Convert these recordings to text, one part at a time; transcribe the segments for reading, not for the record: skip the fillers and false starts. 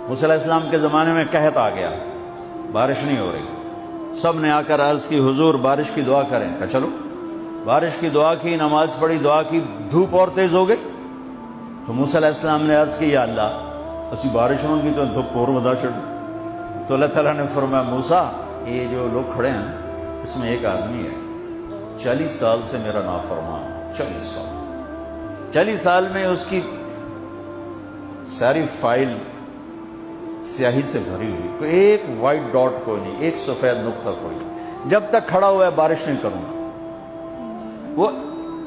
موسیٰ علیہ السلام کے زمانے میں قحط آ گیا، بارش نہیں ہو رہی، سب نے آ کر عرض کی حضور بارش کی دعا کریں، کہا چلو بارش کی دعا کی، نماز پڑھی، دعا کی، دھوپ اور تیز ہو گئی تو موسیٰ علیہ السلام نے عرض کی یا اللہ اسی بارش ہوگی تو دھوپ اور بدا چڑھ، تو اللہ تعالیٰ نے فرمایا موسیٰ یہ جو لوگ کھڑے ہیں اس میں ایک آدمی ہے 40 سال سے میرا نافرمان، 40 سال میں اس کی ساری فائل سیاہی سے بھری ہوئی، کوئی ایک وائٹ ڈاٹ کوئی نہیں، ایک سفید نقطہ کوئی نہیں، جب تک کھڑا ہوا ہے بارش نہیں کروں گا۔ وہ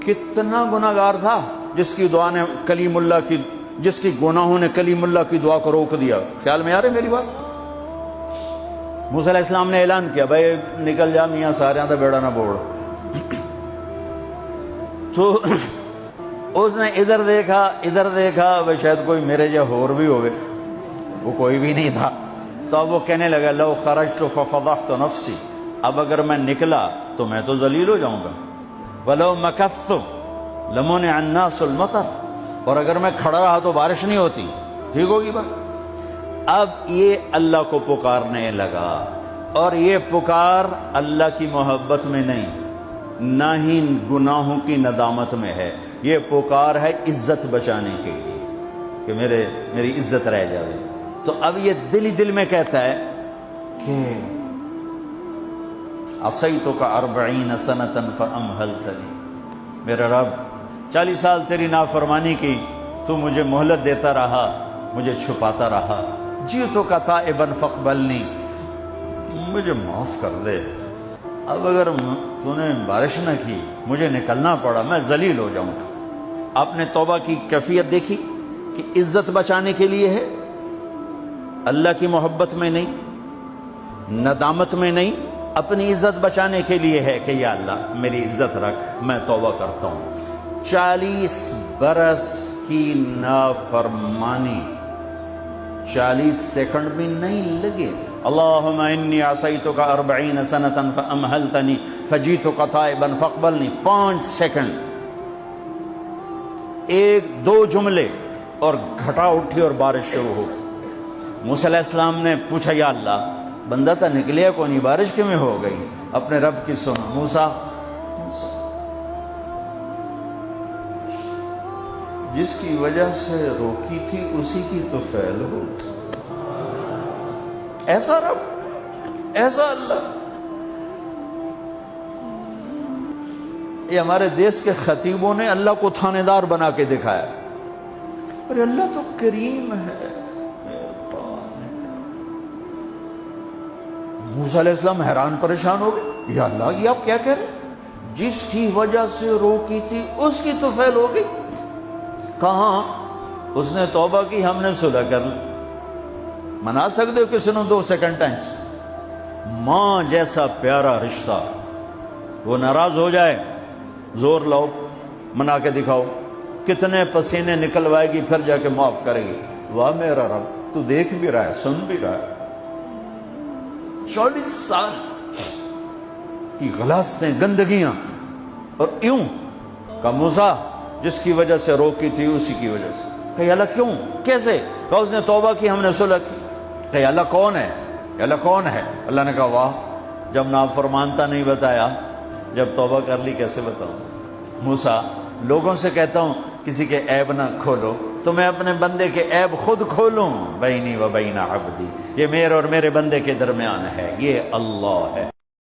کتنا گناہگار تھا جس کی دعا نے کلیم اللہ کی، جس کی گناہوں نے کلیم اللہ کی دعا کو روک دیا۔ خیال میں آ رہے میری بات؟ موسیٰ علیہ السلام نے اعلان کیا بھائی نکل جا میاں سارے تو بیڑا نہ بوڑ۔ تو اس نے ادھر دیکھا وہ شاید کوئی میرے جو ہور بھی ہوئے، وہ کوئی بھی نہیں تھا، تو اب وہ کہنے لگا لو خرجت ففضحت نفسی، اب اگر میں نکلا تو میں تو ذلیل ہو جاؤں گا، ولو مکثت لمنع الناس المطر، اور اگر میں کھڑا رہا تو بارش نہیں ہوتی، ٹھیک ہوگی بات۔ اب یہ اللہ کو پکارنے لگا، اور یہ پکار اللہ کی محبت میں نہیں، نہ ہی گناہوں کی ندامت میں ہے، یہ پکار ہے عزت بچانے کے لیے کہ میری عزت رہ جائے۔ تو اب یہ دل ہی دل میں کہتا ہے کہ عصیتک 40 سنة فامہلتنی، میرا رب 40 سال تیری نافرمانی کی، تو مجھے مہلت دیتا رہا، مجھے چھپاتا رہا، جئتک تائبا فاقبلنی، مجھے معاف کر دے، اب اگر تو نے بارش نہ کی مجھے نکلنا پڑا میں ذلیل ہو جاؤں گا۔ آپ نے توبہ کی کیفیت دیکھی کہ عزت بچانے کے لیے ہے، اللہ کی محبت میں نہیں، ندامت میں نہیں، اپنی عزت بچانے کے لیے ہے کہ یا اللہ میری عزت رکھ، میں توبہ کرتا ہوں۔ 40 برس کی نافرمانی 40 سیکنڈ بھی نہیں لگے۔ اللہم انی عصیتک 40 سنة فامہلتنی فجئتک تائبا فاقبلنی، 5 سیکنڈ، 1-2 جملے اور گھٹا اٹھی اور بارش شروع ہو گئی۔ موسیٰ علیہ السلام نے پوچھا یا اللہ بندہ تھا نکلیا کو نہیں، بارش کیوں میں ہو گئی؟ اپنے رب کی سنا، موسیٰ جس کی وجہ سے روکی تھی اسی کی تو فعل ہو، ایسا رب، ایسا اللہ۔ یہ ہمارے دیس کے خطیبوں نے اللہ کو تھانے دار بنا کے دکھایا، ارے اللہ تو کریم ہے۔ موسیٰ علیہ السلام حیران پریشان ہو گئے، یا اللہ یہ آپ کیا کہہ رہے ہیں؟ جس کی وجہ سے روکی تھی اس کی تو فعل ہو گئی۔ کہاں؟ اس نے توبہ کی، ہم نے صلح کر لی۔ منا سکتے ہو کسی نے 2 سیکنڈ ٹائم؟ ماں جیسا پیارا رشتہ، وہ ناراض ہو جائے زور لاؤ منا کے دکھاؤ، کتنے پسینے نکلوائے گی پھر جا کے معاف کرے گی۔ واہ میرا رب تو دیکھ بھی رہا ہے، سن بھی رہا ہے۔ 40 سال کی غلاظتیں، گندگیاں، اور یوں کہ موسیٰ جس کی وجہ سے روکی تھی اسی کی وجہ سے۔ کہ اللہ کیوں، کیسے؟ کہ اس نے توبہ کی، ہم نے صلح کی۔ کہ اللہ کون ہے؟ اللہ کون ہے؟ اللہ نے کہا واہ، جب نافرمانتا نہیں بتایا، جب توبہ کر لی کیسے بتاؤں؟ موسیٰ لوگوں سے کہتا ہوں کسی کے عیب نہ کھولو تو میں اپنے بندے کے عیب خود کھولوں، بینی و بین عبدی، یہ میرے اور میرے بندے کے درمیان ہے، یہ اللہ ہے۔